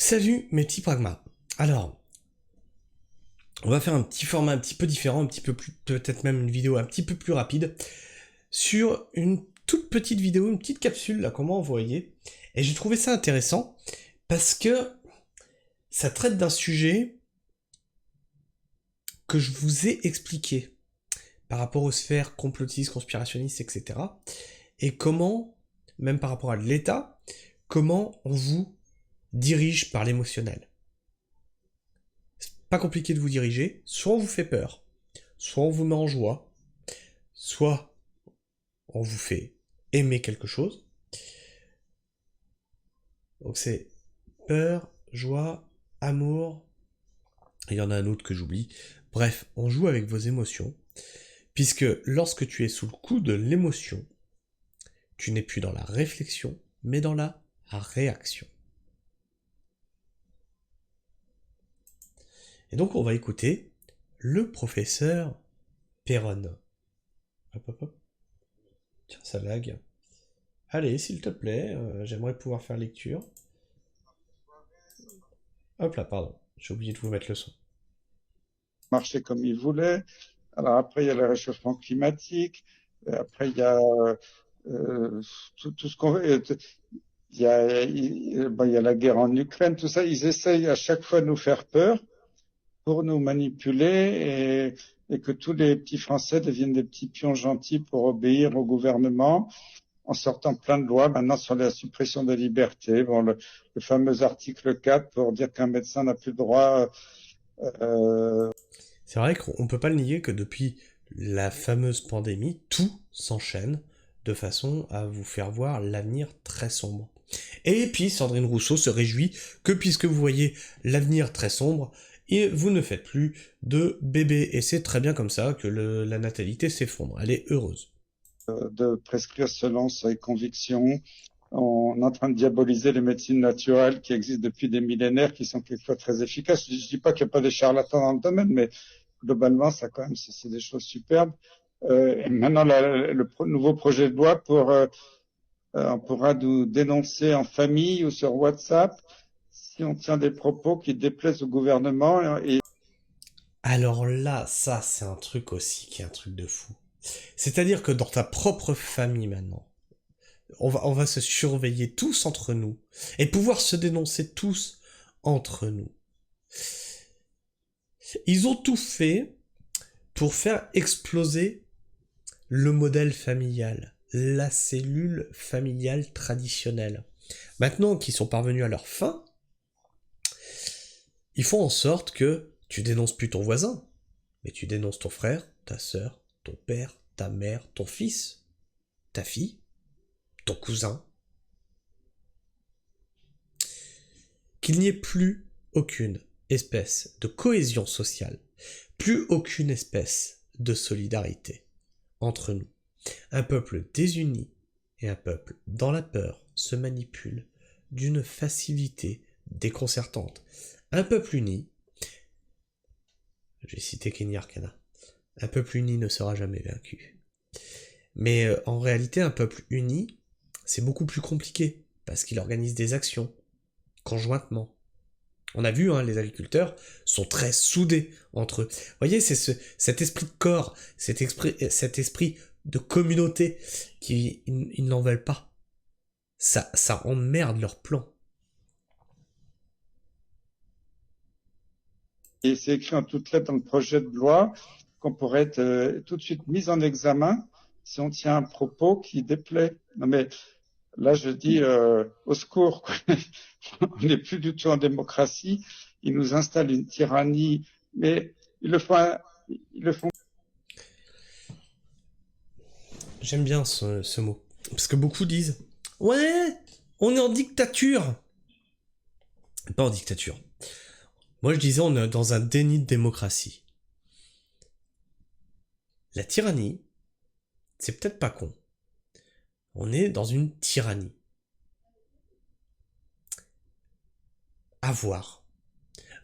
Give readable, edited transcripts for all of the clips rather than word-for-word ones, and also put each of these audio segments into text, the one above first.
Salut mes petits pragmas. Alors, on va faire un petit format un petit peu différent, un petit peu plus, peut-être même une vidéo un petit peu plus rapide, sur une toute petite vidéo, une petite capsule là qu'on m'a envoyée. Et j'ai trouvé ça intéressant parce que ça traite d'un sujet que je vous ai expliqué par rapport aux sphères complotistes, conspirationnistes, etc. Et comment, même par rapport à l'État, comment on vous dirige par l'émotionnel. C'est pas compliqué de vous diriger, soit on vous fait peur, soit on vous met en joie, soit on vous fait aimer quelque chose. Donc c'est peur, joie, amour, il y en a un autre que j'oublie. Bref, on joue avec vos émotions, puisque lorsque tu es sous le coup de l'émotion, tu n'es plus dans la réflexion, mais dans la réaction. Et donc on va écouter le professeur Perron. Hop hop hop. Tiens, ça lag. Allez, s'il te plaît, j'aimerais pouvoir faire lecture. Hop là, pardon, j'ai oublié de vous mettre le son. Marcher comme il voulait. Alors après, il y a le réchauffement climatique. Après, il y a tout ce qu'on veut. Il y a la guerre en Ukraine, tout ça. Ils essayent à chaque fois de nous faire peur pour nous manipuler et que tous les petits Français deviennent des petits pions gentils pour obéir au gouvernement en sortant plein de lois maintenant sur la suppression des libertés. Bon, le fameux article 4 pour dire qu'un médecin n'a plus le droit. C'est vrai qu'on peut pas le nier que depuis la fameuse pandémie, tout s'enchaîne de façon à vous faire voir l'avenir très sombre. Et puis Sandrine Rousseau se réjouit que puisque vous voyez l'avenir très sombre, et vous ne faites plus de bébés. Et c'est très bien comme ça que la natalité s'effondre. Elle est heureuse. De prescrire selon ses convictions. On est en train de diaboliser les médecines naturelles qui existent depuis des millénaires, qui sont quelquefois très efficaces. Je ne dis pas qu'il n'y a pas des charlatans dans le domaine, mais globalement, ça quand même, c'est des choses superbes. Et maintenant, nouveau projet de loi on pourra nous dénoncer en famille ou sur WhatsApp si on tient des propos qui déplaisent au gouvernement. Et Alors là, ça c'est un truc aussi qui est un truc de fou. C'est-à-dire que dans ta propre famille maintenant, on va se surveiller tous entre nous et pouvoir se dénoncer tous entre nous. Ils ont tout fait pour faire exploser le modèle familial, la cellule familiale traditionnelle. Maintenant qu'ils sont parvenus à leur fin, ils font en sorte que tu dénonces plus ton voisin, mais tu dénonces ton frère, ta sœur, ton père, ta mère, ton fils, ta fille, ton cousin. Qu'il n'y ait plus aucune espèce de cohésion sociale, plus aucune espèce de solidarité entre nous. Un peuple désuni et un peuple dans la peur se manipulent d'une facilité déconcertante. Un peuple uni, j'ai cité Kenny Arcana, un peuple uni ne sera jamais vaincu. Mais en réalité, un peuple uni, c'est beaucoup plus compliqué, parce qu'il organise des actions, conjointement. On a vu, hein, les agriculteurs sont très soudés entre eux. Vous voyez, c'est cet esprit de corps, cet esprit de communauté qu'ils n'en veulent pas. Ça emmerde leur plan. Et c'est écrit en toutes lettres dans le projet de loi qu'on pourrait être tout de suite mis en examen si on tient un propos qui déplaît. Non mais là je dis au secours, quoi. On n'est plus du tout en démocratie. Ils nous installent une tyrannie, mais ils le font. J'aime bien ce mot. Parce que beaucoup disent « Ouais, on est en dictature !» Pas en dictature. Moi je disais on est dans un déni de démocratie. La tyrannie, c'est peut-être pas con. On est dans une tyrannie. À voir.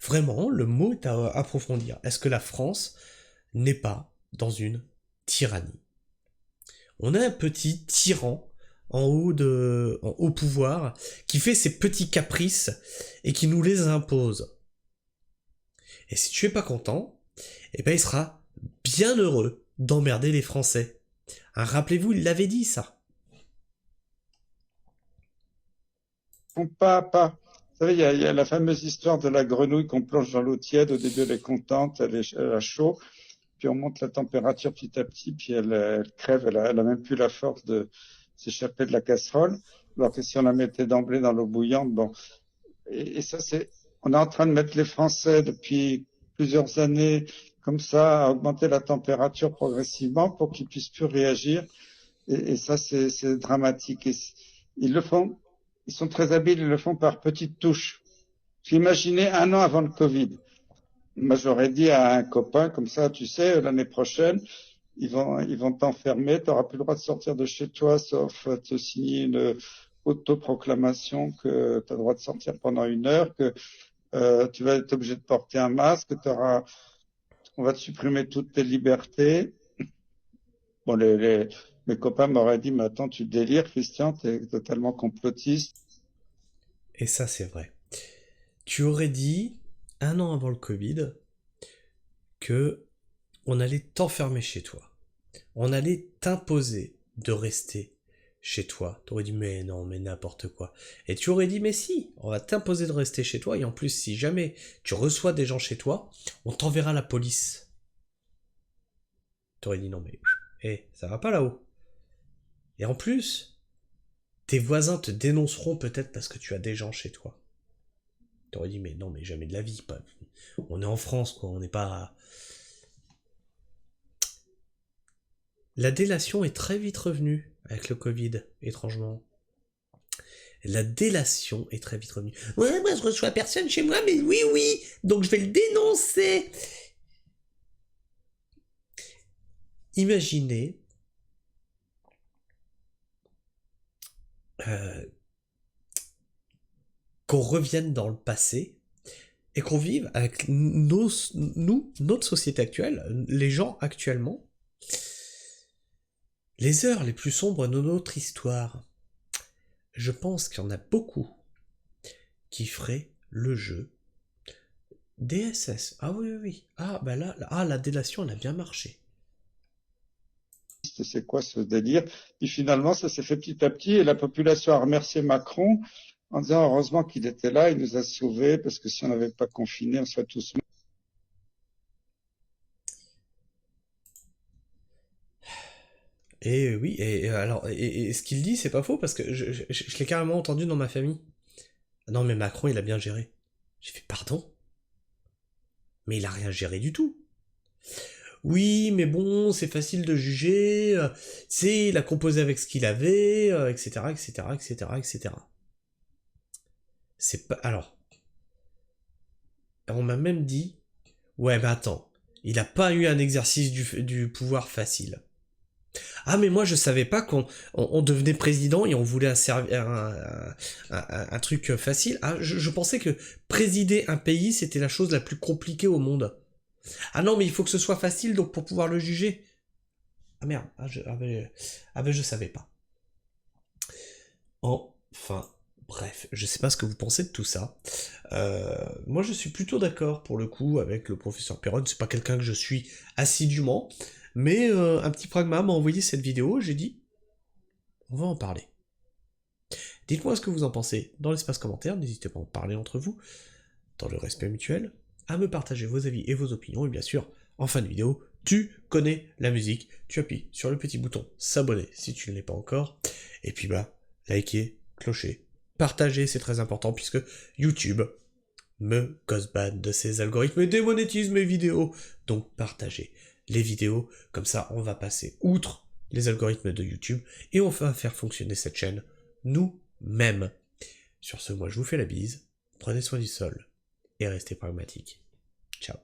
Vraiment, le mot est à approfondir. Est-ce que la France n'est pas dans une tyrannie? On a un petit tyran en haut pouvoir, qui fait ses petits caprices et qui nous les impose. Et si tu es pas content, eh ben il sera bien heureux d'emmerder les Français. Hein, rappelez-vous, il l'avait dit ça. Pas. Vous savez, il y a la fameuse histoire de la grenouille qu'on plonge dans l'eau tiède. Au début, elle est contente, elle a chaud. Puis on monte la température petit à petit, puis elle crève, elle a même plus la force de s'échapper de la casserole. Alors que si on la mettait d'emblée dans l'eau bouillante, bon. Et ça, on est en train de mettre les Français depuis plusieurs années comme ça, à augmenter la température progressivement pour qu'ils puissent plus réagir. Et ça, c'est dramatique. Et ils le font, ils sont très habiles, ils le font par petites touches. Imaginez 1 an avant le Covid. Moi, j'aurais dit à un copain, comme ça, tu sais, l'année prochaine, ils vont t'enfermer, tu n'auras plus le droit de sortir de chez toi, sauf te signer une autoproclamation que tu as le droit de sortir pendant 1 heure, que tu vas être obligé de porter un masque, on va te supprimer toutes tes libertés. Bon, mes copains m'auraient dit, mais attends, tu délires, Christian, tu es totalement complotiste. Et ça, c'est vrai. Tu aurais dit, 1 an avant le Covid, que on allait t'enfermer chez toi. On allait t'imposer de rester chez toi. Tu aurais dit, mais non, mais n'importe quoi. Et tu aurais dit, mais si, on va t'imposer de rester chez toi, et en plus, si jamais tu reçois des gens chez toi, on t'enverra la police. Tu aurais dit, non, mais, ça va pas là-haut. Et en plus, tes voisins te dénonceront peut-être parce que tu as des gens chez toi. T'aurais dit, mais non, mais jamais de la vie. Pas. On est en France, quoi. On n'est pas. La délation est très vite revenue avec le Covid, étrangement. La délation est très vite revenue. Ouais, moi je reçois personne chez moi, mais oui, donc je vais le dénoncer. Imaginez qu'on revienne dans le passé et qu'on vive avec notre société actuelle, les gens actuellement, les heures les plus sombres de notre histoire. Je pense qu'il y en a beaucoup qui feraient le jeu DSS. Ah oui. Ah bah là, la délation elle a bien marché. C'est quoi ce délire? Puis finalement, ça s'est fait petit à petit et la population a remercié Macron en disant heureusement qu'il était là, il nous a sauvés parce que si on n'avait pas confiné, on serait tous morts. Et oui, et ce qu'il dit, c'est pas faux parce que je l'ai carrément entendu dans ma famille. Non mais Macron, il a bien géré. J'ai fait pardon? Mais il a rien géré du tout. Oui, mais bon, c'est facile de juger, il a composé avec ce qu'il avait, etc., etc., etc., etc. C'est pas... Alors, on m'a même dit, ouais, mais attends, il a pas eu un exercice du pouvoir facile. Ah, mais moi, je savais pas qu'on devenait président et on voulait un truc facile. Ah, je pensais que présider un pays, c'était la chose la plus compliquée au monde. Ah non, mais il faut que ce soit facile, donc pour pouvoir le juger. Ah merde, je savais pas. Enfin, bref, je sais pas ce que vous pensez de tout ça. Moi, je suis plutôt d'accord pour le coup avec le professeur Perron. C'est pas quelqu'un que je suis assidûment, mais un petit pragma m'a envoyé cette vidéo. J'ai dit, on va en parler. Dites-moi ce que vous en pensez dans l'espace commentaire. N'hésitez pas à en parler entre vous, dans le respect mutuel, à me partager vos avis et vos opinions. Et bien sûr, en fin de vidéo, tu connais la musique. Tu appuies sur le petit bouton s'abonner si tu ne l'es pas encore. Et puis likez, clocher, partagez, c'est très important puisque YouTube me cause-ban de ses algorithmes et démonétise mes vidéos. Donc partagez les vidéos, comme ça on va passer outre les algorithmes de YouTube et on va faire fonctionner cette chaîne nous-mêmes. Sur ce, moi je vous fais la bise, prenez soin du sol et restez pragmatiques. Ciao.